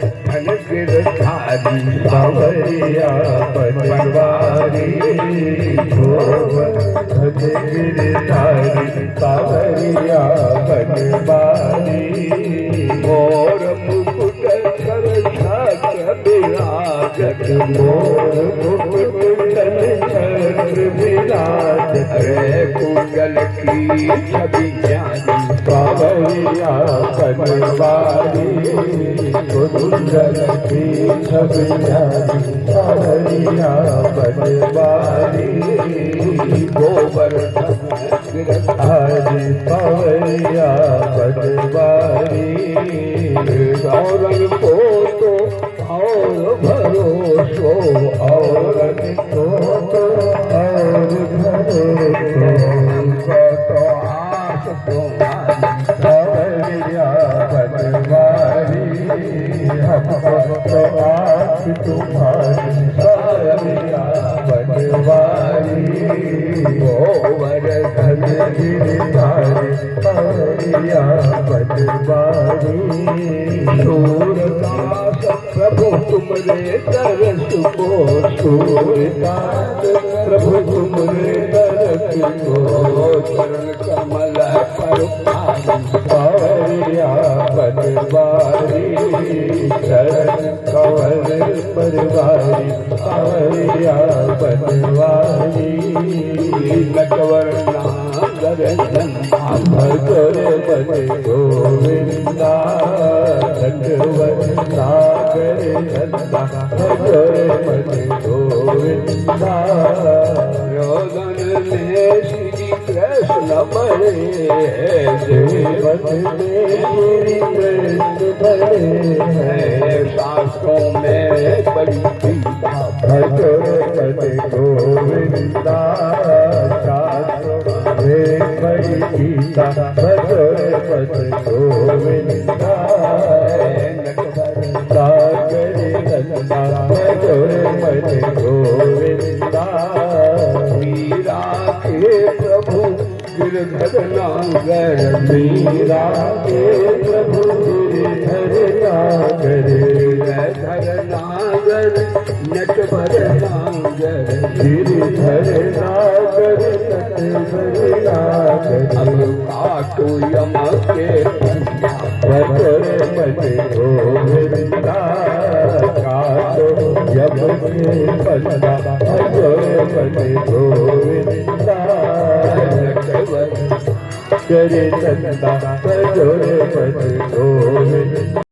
धन गिरधारी सावरिया बनवारी गोवर धन गिरधारी सावरिया बनवारी मोर मुकुट कर छत्र विराजत मोर मुकुट छत्र विराजत रे कुंडल की छवि ज्ञानी सावरिया बनवारी कुंडल की छवि ज्ञानी सावरिया बनवारी गोवर्धन गिरधारी सावरिया बनवारी औरन को तो और भरोसो औरन को तो और भरोसो तो आस तुम्हारी सावरिया बनवारी हमको तो आस तुम्हारी सावरिया बनवारी गोवर्धन गिरधारी सावरिया बनवारी सूरदास प्रभु तुमरे तरस को सूरदास प्रभु तुमरे तरस को चरण कमल पर सावरिया बनवारी चरण कमल परवारी सावरिया बनवारी नटवर नागर भजरे बने गोविंदा नटवर नागर भजरे बने गोविंदा योगन में श्री कृष्ण बड़े देवत में श्री कृष्ण बड़े शास्त्रों में बड़ी गीता भजरे बने गोविंदा शास्त्रों में बड़ी गीता भजरे बने गोविंदा सागरे नंदा भजरे बने गोविंदा मीरा के प्रभु गिरधर नागर मीरा के प्रभु गिरधर नागर धर नागर नटवर नागर गिरधर नागर नटवर नागर अब काटो यम के भजरे बने गोविंदा काटो यम के पंदा भजरे बने गोविंदा करे नंदा भजरे बने गोविंदा